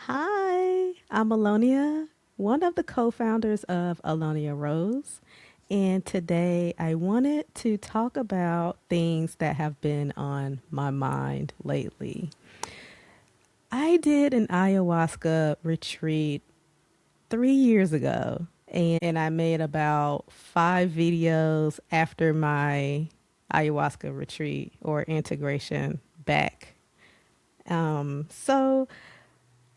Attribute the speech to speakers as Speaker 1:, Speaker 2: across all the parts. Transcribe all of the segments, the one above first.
Speaker 1: Hi, I'm Allonia, one of the co-founders of Allonia Rose. And today I wanted to talk about things that have been on my mind lately. I did an ayahuasca retreat 3 years ago, and I made about 5 videos after my ayahuasca retreat or integration back. So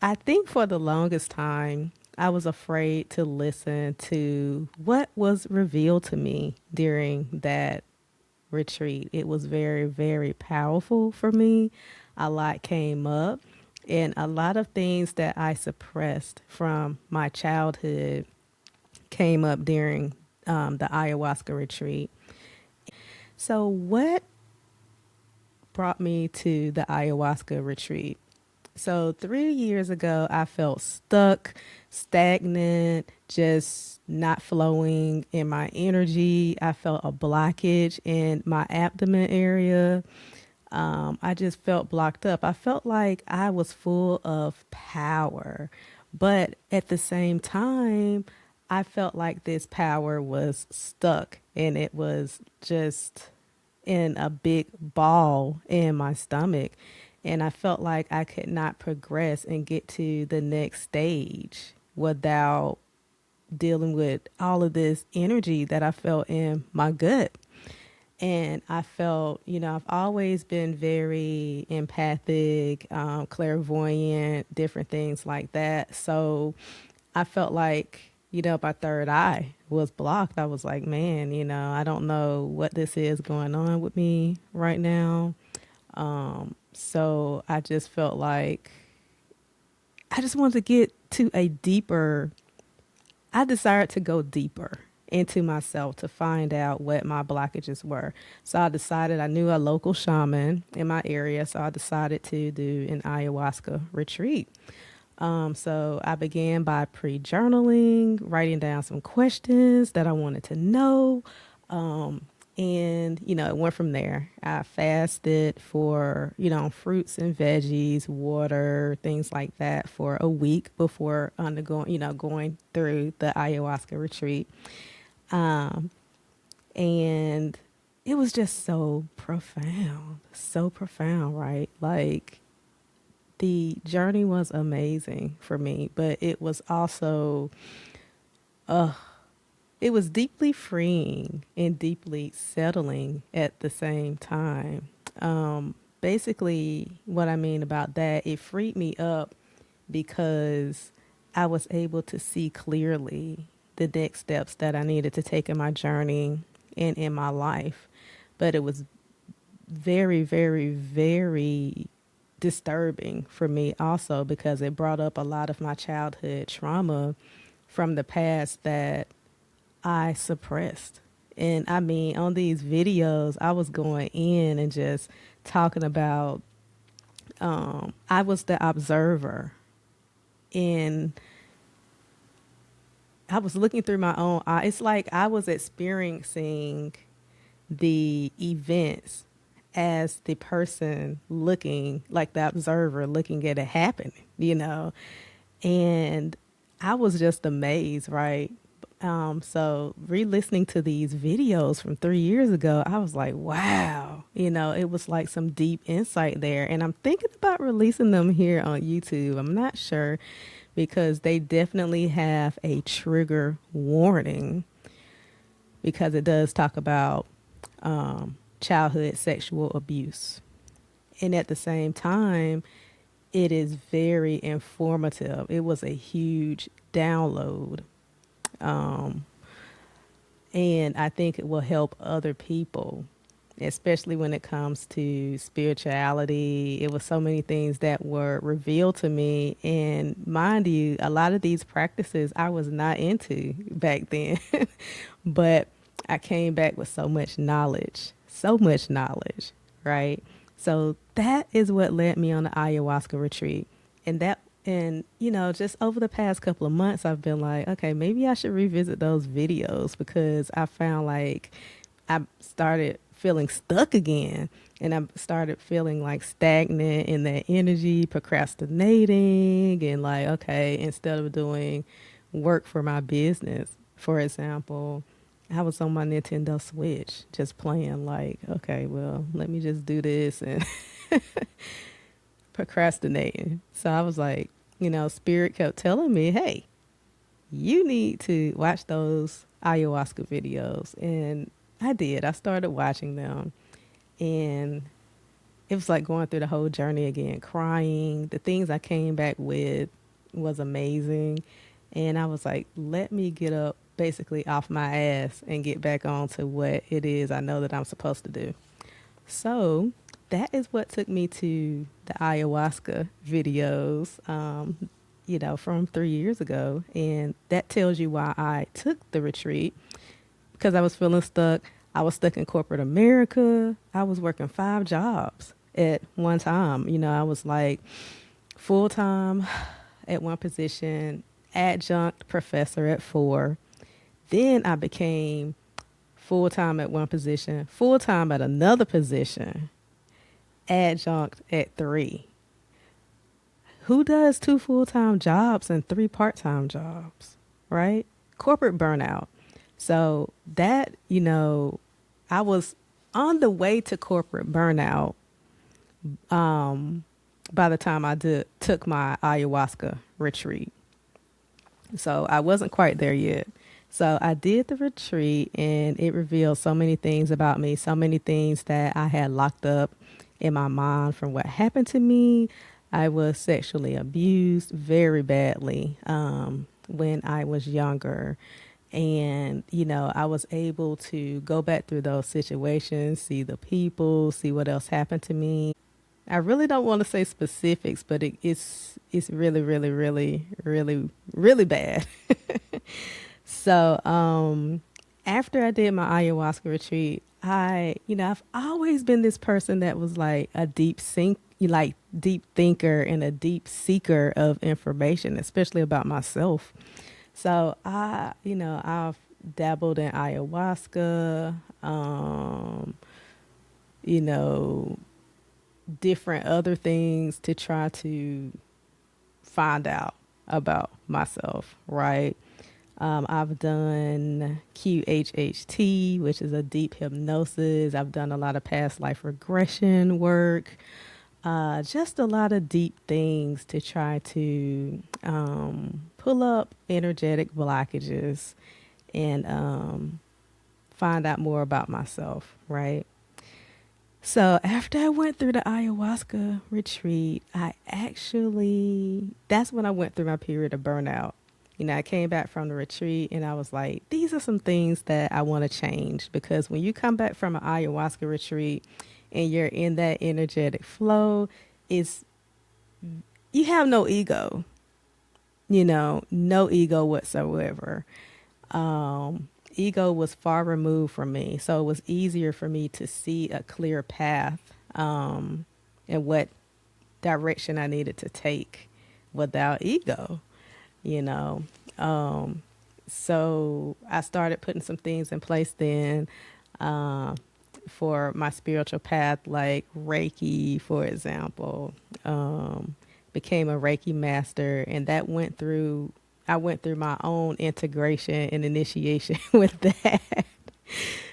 Speaker 1: I think for the longest time, I was afraid to listen to what was revealed to me during that retreat. It was very, very powerful for me. A lot came up, and a lot of things that I suppressed from my childhood came up during the ayahuasca retreat. So, what brought me to the ayahuasca retreat? So 3 years ago, I felt stuck, stagnant, just not flowing in my energy. I felt a blockage in my abdomen area. I just felt blocked up. I felt like I was full of power, but at the same time, I felt like this power was stuck and it was just in a big ball in my stomach. And I felt like I could not progress and get to the next stage without dealing with all of this energy that I felt in my gut. And I felt, I've always been very empathic, clairvoyant, different things like that. So I felt like, my third eye was blocked. I was like, man, I don't know what this is going on with me right now. So I just felt like I just wanted to get to a deeper, I desired to go deeper into myself to find out what my blockages were. So I decided I knew a local shaman in my area. So I decided to do an ayahuasca retreat. So I began by pre-journaling, writing down some questions that I wanted to know. And, it went from there. I fasted for, fruits and veggies, water, things like that for a week before undergoing, going through the ayahuasca retreat. And it was just so profound, right? Like the journey was amazing for me, but it was also, uh, it was deeply freeing and deeply settling at the same time. Basically, what I mean about that, it freed me up because I was able to see clearly the next steps that I needed to take in my journey and in my life. But it was very, very, very disturbing for me also because it brought up a lot of my childhood trauma from the past that I suppressed. And I mean, on these videos, I was going in and just talking about, I was the observer and I was looking through my own eye. It's like I was experiencing the events as the person looking, like the observer looking at it happen. And I was just amazed, right? So re-listening to these videos from 3 years ago, I was like, wow, it was like some deep insight there. And I'm thinking about releasing them here on YouTube. I'm not sure because they definitely have a trigger warning because it does talk about childhood sexual abuse. And at the same time, it is very informative. It was a huge download. Um, and I think it will help other people, especially when it comes to spirituality. It was so many things that were revealed to me. And mind you, a lot of these practices I was not into back then, but I came back with so much knowledge, right? So that is what led me on the ayahuasca retreat. And just over the past couple of months, I've been like, okay, maybe I should revisit those videos because I found like I started feeling stuck again. And I started feeling like stagnant in that energy, procrastinating, and like, okay, instead of doing work for my business, for example, I was on my Nintendo Switch just playing like, okay, well, let me just do this and procrastinating. So I was like, Spirit kept telling me, hey, you need to watch those ayahuasca videos. And I did. I started watching them. And it was like going through the whole journey again, crying. The things I came back with was amazing. And I was like, let me get up basically off my ass and get back on to what it is I know that I'm supposed to do. So that is what took me to the ayahuasca videos, from 3 years ago. And that tells you why I took the retreat, because I was feeling stuck. I was stuck in corporate America. I was working 5 jobs at one time. I was like full time at one position, adjunct professor at 4. Then I became full time at one position, full time at another position, adjunct at 3. Who does 2 full time jobs and 3 part time jobs, right? Corporate burnout. So that, I was on the way to corporate burnout by the time I took my ayahuasca retreat. So I wasn't quite there yet. So I did the retreat, and it revealed so many things about me, so many things that I had locked up in my mind from what happened to me. I was sexually abused very badly when I was younger. And, I was able to go back through those situations, see the people, see what else happened to me. I really don't want to say specifics, but it's really, really, really, really, really bad. So after I did my ayahuasca retreat, I've always been this person that was like a deep thinker and a deep seeker of information, especially about myself. So I've dabbled in ayahuasca, you know, different other things to try to find out about myself, right? I've done 𝐾HHT, which is a deep hypnosis. I've done a lot of past life regression work, just a lot of deep things to try to pull up energetic blockages and find out more about myself, right? So after I went through the ayahuasca retreat, that's when I went through my period of burnout. I came back from the retreat and I was like, these are some things that I want to change, because when you come back from an ayahuasca retreat and you're in that energetic flow, you have no ego, no ego whatsoever. Ego was far removed from me. So it was easier for me to see a clear path and what direction I needed to take without ego, you know. So I started putting some things in place then for my spiritual path, like Reiki, for example. Became a Reiki master, and I went through my own integration and initiation with that.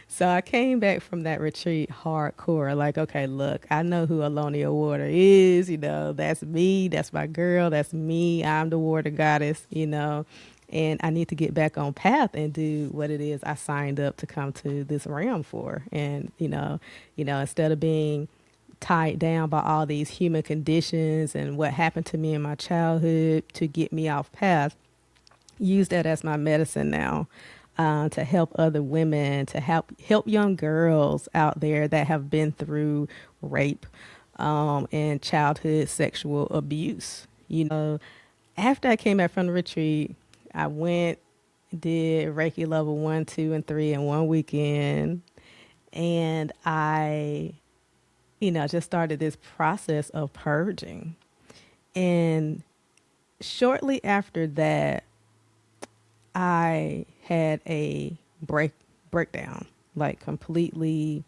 Speaker 1: So I came back from that retreat hardcore, like, okay, look, I know who Allonia Water is, that's me, that's my girl, that's me, I'm the water goddess, and I need to get back on path and do what it is I signed up to come to this realm for. And, instead of being tied down by all these human conditions and what happened to me in my childhood to get me off path, use that as my medicine now. To help other women, to help young girls out there that have been through rape and childhood sexual abuse. After I came back from the retreat, I did Reiki level 1, 2, and 3 in one weekend, and I, just started this process of purging. And shortly after that, I had a breakdown, like completely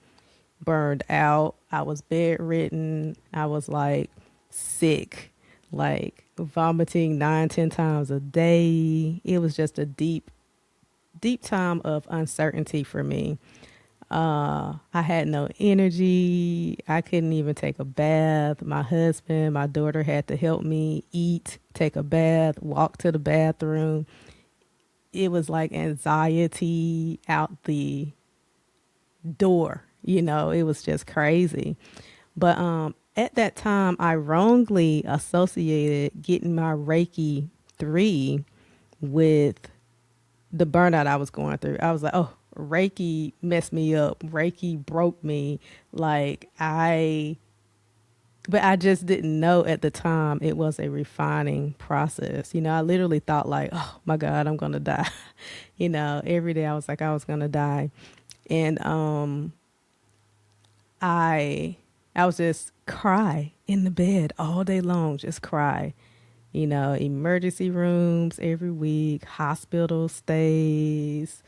Speaker 1: burned out. I was bedridden. I was like sick, like vomiting 9, 10 times a day. It was just a deep time of uncertainty for me. I had no energy. I couldn't even take a bath. My husband, my daughter had to help me eat, take a bath, walk to the bathroom. It was like anxiety out the door. It was just crazy. But at that time, I wrongly associated getting my Reiki 3 with the burnout I was going through. I was like, oh, Reiki messed me up. Reiki broke me. But I just didn't know at the time it was a refining process. I literally thought like, oh my God, I'm going to die. Every day I was like, I was going to die. And I was just cry in the bed all day long, just cry. Emergency rooms every week, hospital stays.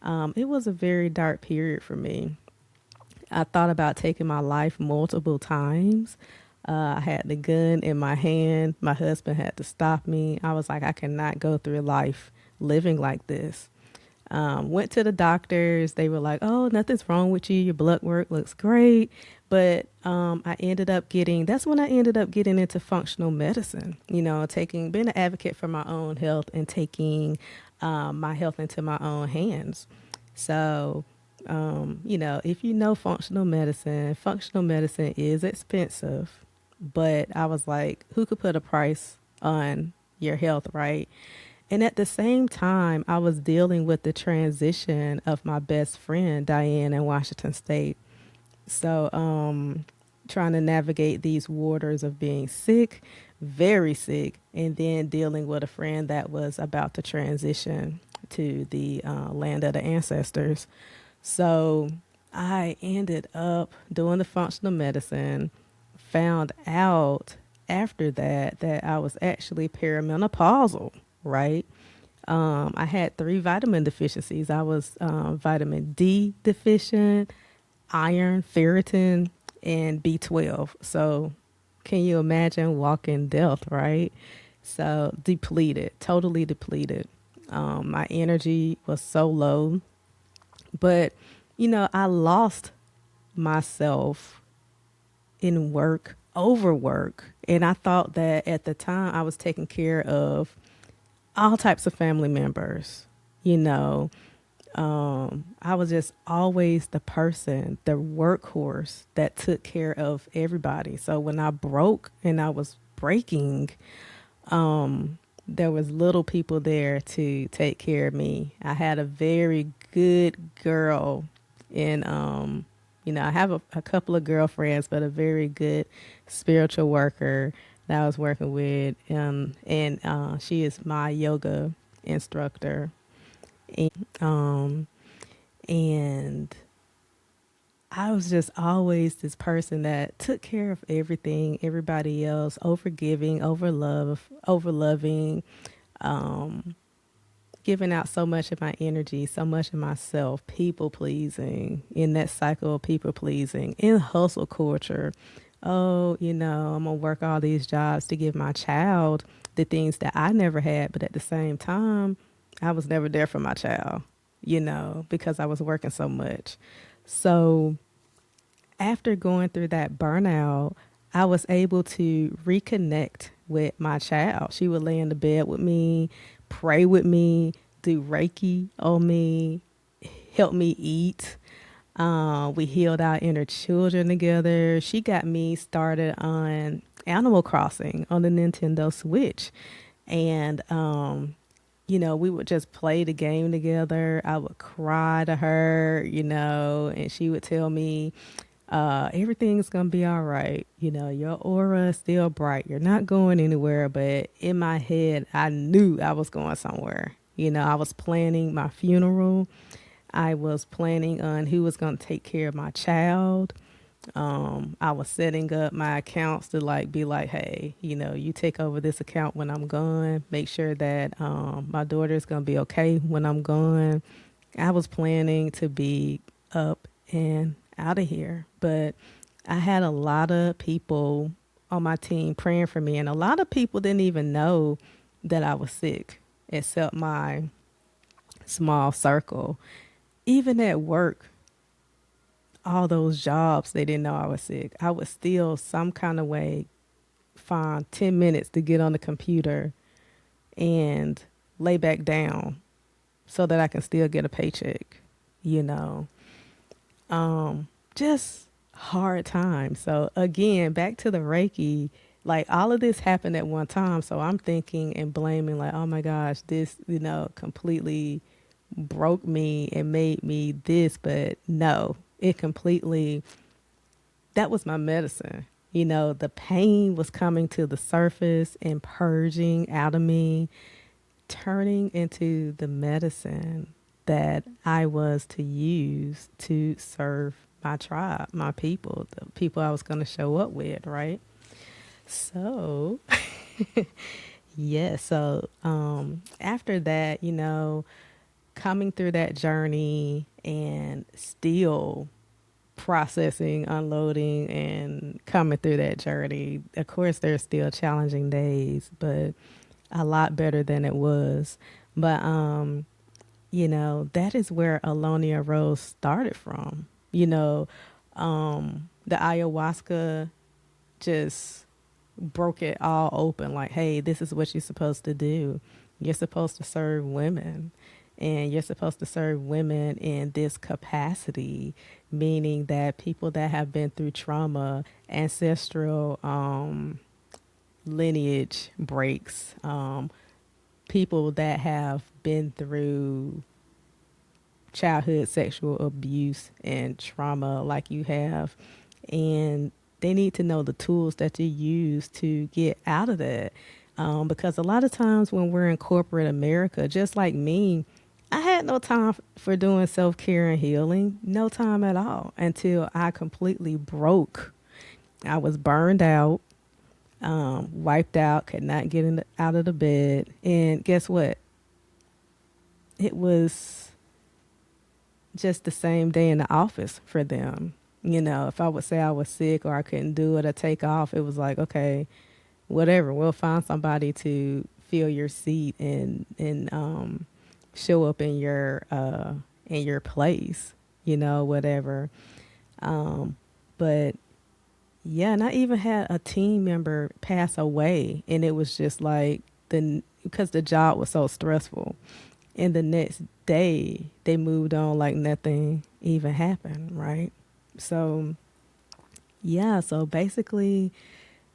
Speaker 1: It was a very dark period for me. I thought about taking my life multiple times. I had the gun in my hand. My husband had to stop me. I was like, I cannot go through life living like this. Went to the doctors. They were like, oh, nothing's wrong with you. Your blood work looks great. But that's when I ended up getting into functional medicine, being an advocate for my own health and taking my health into my own hands. So, if functional medicine is expensive, but I was like, who could put a price on your health, right? And at the same time, I was dealing with the transition of my best friend, Diane, in Washington State. So, trying to navigate these waters of being sick, very sick, and then dealing with a friend that was about to transition to the land of the ancestors. So, I ended up doing the functional medicine, found out after that I was actually perimenopausal, right? I had 3 vitamin deficiencies. I was vitamin D deficient, iron, ferritin, and B12. So can you imagine walking death, right? So depleted, totally depleted. My energy was so low. But, I lost myself in work, overwork. And I thought that at the time I was taking care of all types of family members, you know. I was just always the person, the workhorse that took care of everybody. So when I broke and I was breaking, there was little people there to take care of me. I had a very good girl in, I have a couple of girlfriends, but a very good spiritual worker that I was working with. And she is my yoga instructor. Um, and I was just always this person that took care of everything, everybody else, over giving, over loving, um, giving out so much of my energy, so much of myself, people pleasing, in that cycle of people pleasing, in hustle culture. Oh, I'm gonna work all these jobs to give my child the things that I never had, but at the same time, I was never there for my child, because I was working so much. So after going through that burnout, I was able to reconnect with my child. She would lay in the bed with me, pray with me, do Reiki on me, help me eat. We healed our inner children together. She got me started on Animal Crossing on the Nintendo Switch. And, we would just play the game together. I would cry to her, and she would tell me, everything's going to be all right. Your aura is still bright. You're not going anywhere. But in my head, I knew I was going somewhere. I was planning my funeral. I was planning on who was going to take care of my child. I was setting up my accounts to be like, hey, you take over this account when I'm gone. Make sure that my daughter's going to be okay when I'm gone. I was planning to be up and out of here. But I had a lot of people on my team praying for me, and a lot of people didn't even know that I was sick, except my small circle. Even at work, all those jobs, they didn't know I was sick. I would still, some kind of way, find 10 minutes to get on the computer and lay back down so that I can still get a paycheck, you know. Just hard time. So again, back to the Reiki, like all of this happened at one time. So I'm thinking and blaming like, oh my gosh, this, completely broke me and made me this. But no, it completely, that was my medicine. The pain was coming to the surface and purging out of me, turning into the medicine that I was to use to serve my tribe, my people, the people I was going to show up with, right? So, yeah, so after that, coming through that journey and still processing, unloading, and coming through that journey, of course, there's still challenging days, but a lot better than it was. But that is where Allonia Rose started from. The ayahuasca just broke it all open. Like, hey, this is what you're supposed to do. You're supposed to serve women. And you're supposed to serve women in this capacity, meaning that people that have been through trauma, ancestral lineage breaks, people that have been through childhood sexual abuse and trauma like you have, and they need to know the tools that you use to get out of that. Because a lot of times when we're in corporate America, just like me, I had no time for doing self-care and healing, no time at all, until I completely broke. I was burned out, wiped out, could not get out of the bed. And guess what? It was just the same day in the office for them. If I would say I was sick or I couldn't do it or take off, it was like, okay, whatever. We'll find somebody to fill your seat and show up in your place, whatever. But yeah, and I even had a team member pass away, and it was just like because the job was so stressful. And the next day, they moved on like nothing even happened, right? So, yeah, so basically,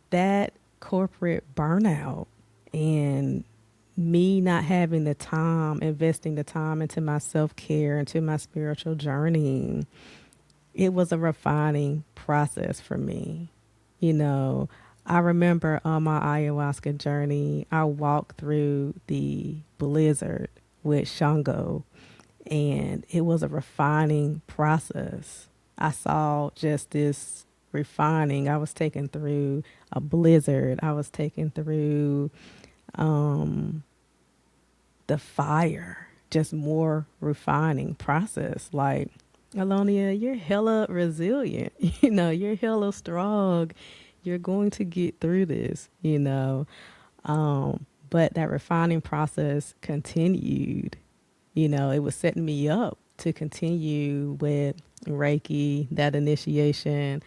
Speaker 1: that corporate burnout and me not having the time, investing the time into my self-care, into my spiritual journey, it was a refining process for me. I remember on my ayahuasca journey, I walked through the blizzard with Shango, and it was a refining process. I saw just this refining. I was taken through a blizzard. I was taken through the fire, just more refining process. Like, Allonia, you're hella resilient. You're hella strong. You're going to get through this. But that refining process continued. It was setting me up to continue with Reiki, that initiation,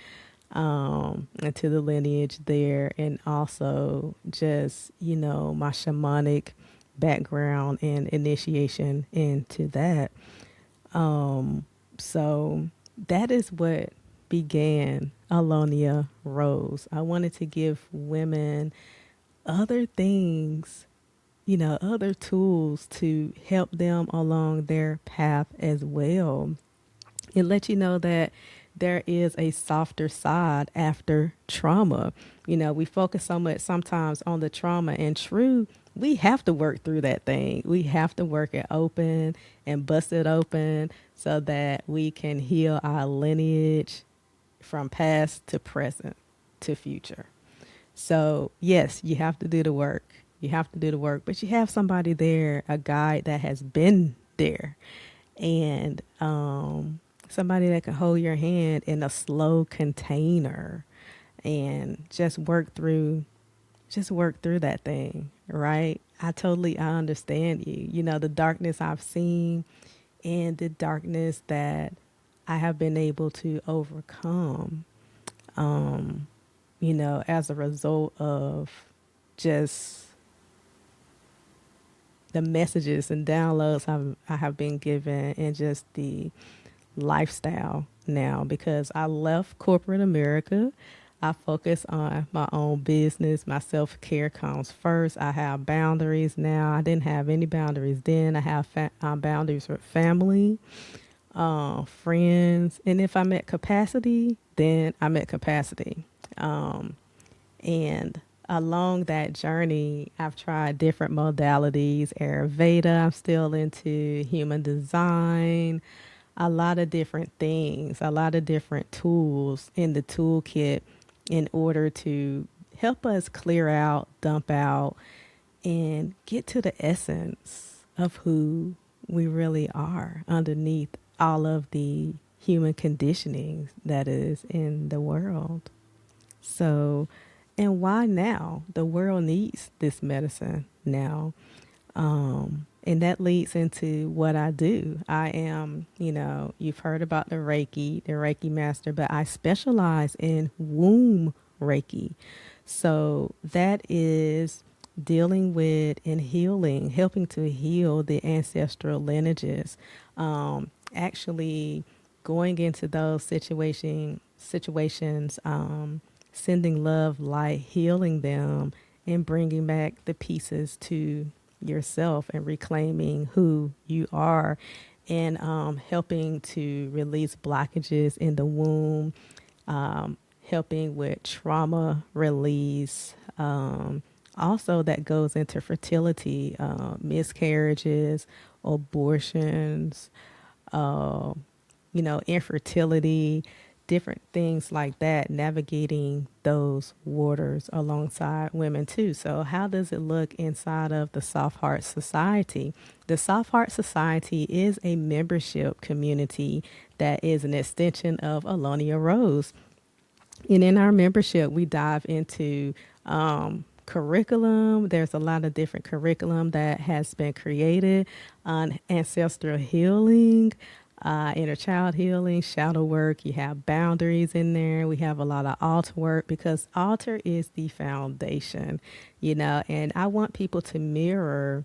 Speaker 1: into the lineage there, and also just, my shamanic background and initiation into that. So that is what began Allonia Rose. I wanted to give women other things, other tools to help them along their path as well. And let you know that there is a softer side after trauma. We focus so much sometimes on the trauma, and true, we have to work through that thing. We have to work it open and bust it open so that we can heal our lineage from past to present to future. So yes, you have to do the work. You have to do the work, but you have somebody there, a guide that has been there. And somebody that can hold your hand in a slow container and just work through that thing, right? I understand you. You know, the darkness I've seen and the darkness that I have been able to overcome, you know, as a result of just the messages and downloads I have been given, and just the lifestyle now, because I left corporate America. I focus on my own business. My self-care comes first. I have boundaries now. I didn't have any boundaries then. I have boundaries with family, friends. And if I'm at capacity, then I'm at capacity. And along that journey, I've tried different modalities. Ayurveda, I'm still into human design, a lot of different things, a lot of different tools in the toolkit in order to help us clear out, dump out, and get to the essence of who we really are underneath all of the human conditioning that is in the world. So, and why now? The world needs this medicine now. And that leads into what I do. I am, you know, you've heard about the Reiki master, but I specialize in womb Reiki. So that is dealing with and healing, helping to heal the ancestral lineages. Actually going into those situations, sending love, light, healing them, and bringing back the pieces to yourself and reclaiming who you are, and helping to release blockages in the womb, helping with trauma release. Also, that goes into fertility, miscarriages, abortions, uh, you know, infertility, different things like that, navigating those waters alongside women too. So how does it look inside of the Soft Heart Society? The Soft Heart Society is a membership community that is an extension of Allonia Rose. And in our membership, we dive into curriculum. There's a lot of different curriculum that has been created on ancestral healing, inner child healing, shadow work. You have boundaries in there. We have a lot of altar work, because altar is the foundation, you know, and I want people to mirror,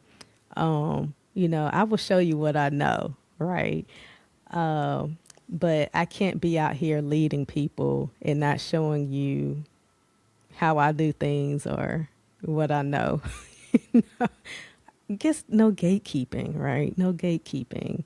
Speaker 1: you know, I will show you what I know, right? But I can't be out here leading people and not showing you how I do things or what I know. Guess no gatekeeping, right? No gatekeeping.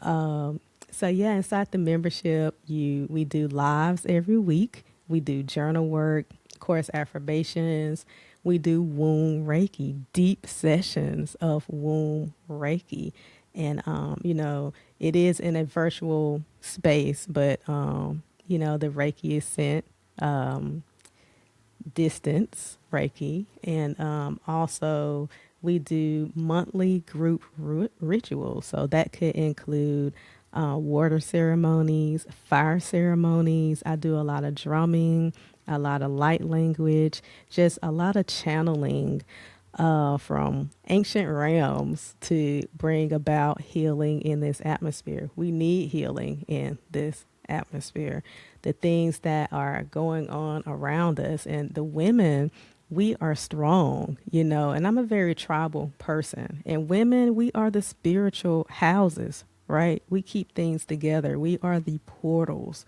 Speaker 1: So yeah, inside the membership, we do lives every week. We do journal work, course affirmations. We do womb Reiki, deep sessions of womb Reiki. And, you know, it is in a virtual space, but, you know, the Reiki is sent, distance Reiki. And, also we do monthly group rituals. So that could include, water ceremonies, fire ceremonies. I do a lot of drumming, a lot of light language, just a lot of channeling, from ancient realms to bring about healing in this atmosphere. We need healing in this atmosphere. The things that are going on around us, and the women, we are strong, you know, and I'm a very tribal person. And women, we are the spiritual houses, right? We keep things together. We are the portals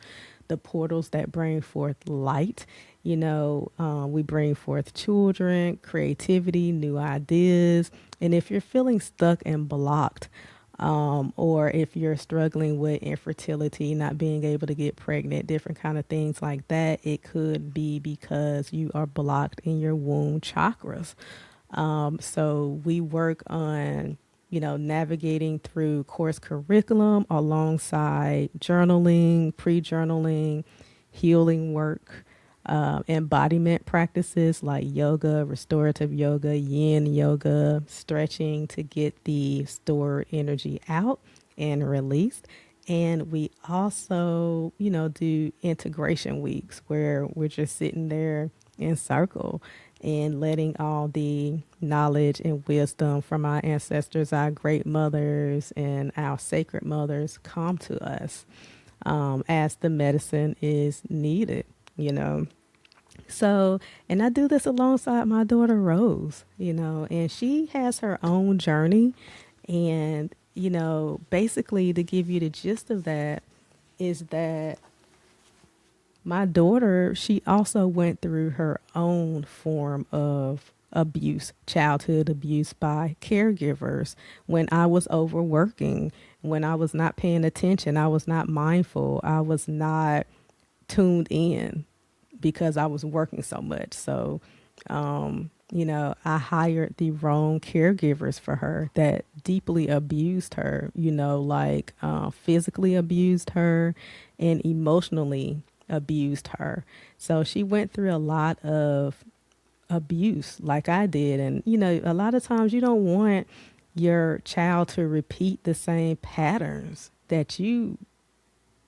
Speaker 1: that bring forth light. You know, we bring forth children, creativity, new ideas. And if you're feeling stuck and blocked, or if you're struggling with infertility, not being able to get pregnant, different kind of things like that, it could be because you are blocked in your womb chakras. So we work on, you know, navigating through course curriculum alongside journaling, pre-journaling, healing work, embodiment practices like yoga, restorative yoga, yin yoga, stretching to get the stored energy out and released. And we also, do integration weeks where we're just sitting there in circle and letting all the knowledge and wisdom from our ancestors, our great mothers, and our sacred mothers come to us as the medicine is needed, you know. So, and I do this alongside my daughter Rose, and she has her own journey. And, basically to give you the gist of that is that my daughter, she also went through her own form of abuse, childhood abuse by caregivers when I was overworking, when I was not paying attention, I was not mindful, I was not tuned in because I was working so much. So, I hired the wrong caregivers for her that deeply abused her, like physically abused her and emotionally abused her. So she went through a lot of abuse like I did. And, a lot of times you don't want your child to repeat the same patterns that you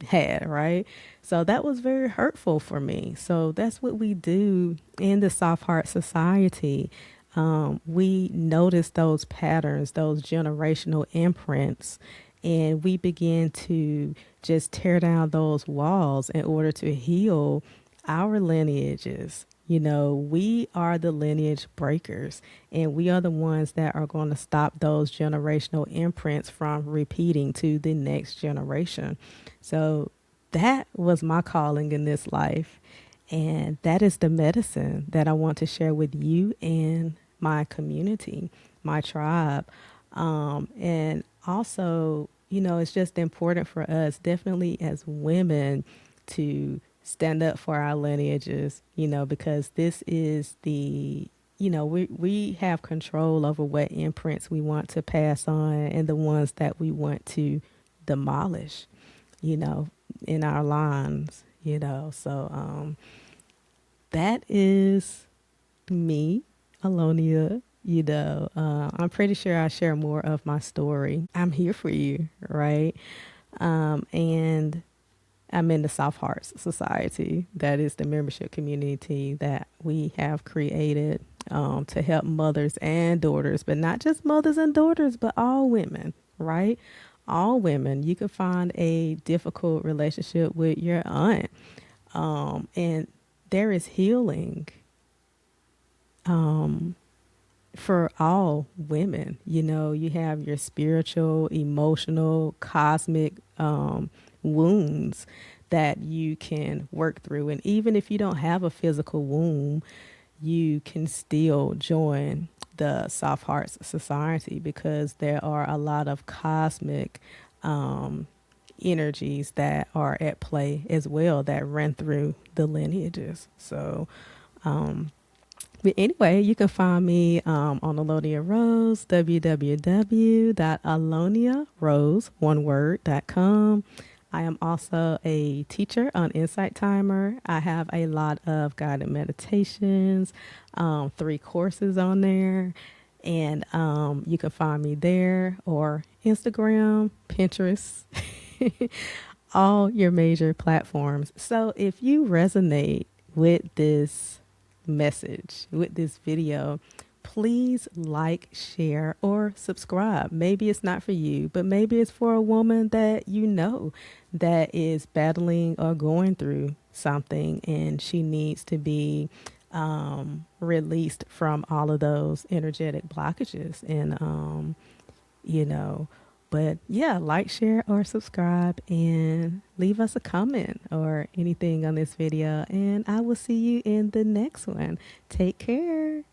Speaker 1: had, right? So that was very hurtful for me. So that's what we do in the Soft Heart Society. We notice those patterns, those generational imprints, and we begin to just tear down those walls in order to heal our lineages. We are the lineage breakers, and we are the ones that are going to stop those generational imprints from repeating to the next generation. So that was my calling in this life. And that is the medicine that I want to share with you and my community, my tribe. And also, it's just important for us, definitely as women, to stand up for our lineages, because this is we have control over what imprints we want to pass on and the ones that we want to demolish, in our lines, So that is me, Allonia. I'm pretty sure I share more of my story. I'm here for you, right? And I'm in the Soft Hearts Society. That is the membership community that we have created to help mothers and daughters, but not just mothers and daughters, but all women, right? All women. You can find a difficult relationship with your aunt, and there is healing for all women. You have your spiritual, emotional, cosmic wounds that you can work through. And even if you don't have a physical wound, you can still join the Soft Hearts Society because there are a lot of cosmic energies that are at play as well that run through the lineages. So, but anyway, you can find me on Allonia Rose, www.alloniarose.com. I am also a teacher on Insight Timer. I have a lot of guided meditations, 3 courses on there. And you can find me there or Instagram, Pinterest, all your major platforms. So if you resonate with this message, with this video, please like, share, or subscribe. Maybe it's not for you, but maybe it's for a woman that that is battling or going through something and she needs to be released from all of those energetic blockages. And, but yeah, like, share, or subscribe and leave us a comment or anything on this video. And I will see you in the next one. Take care.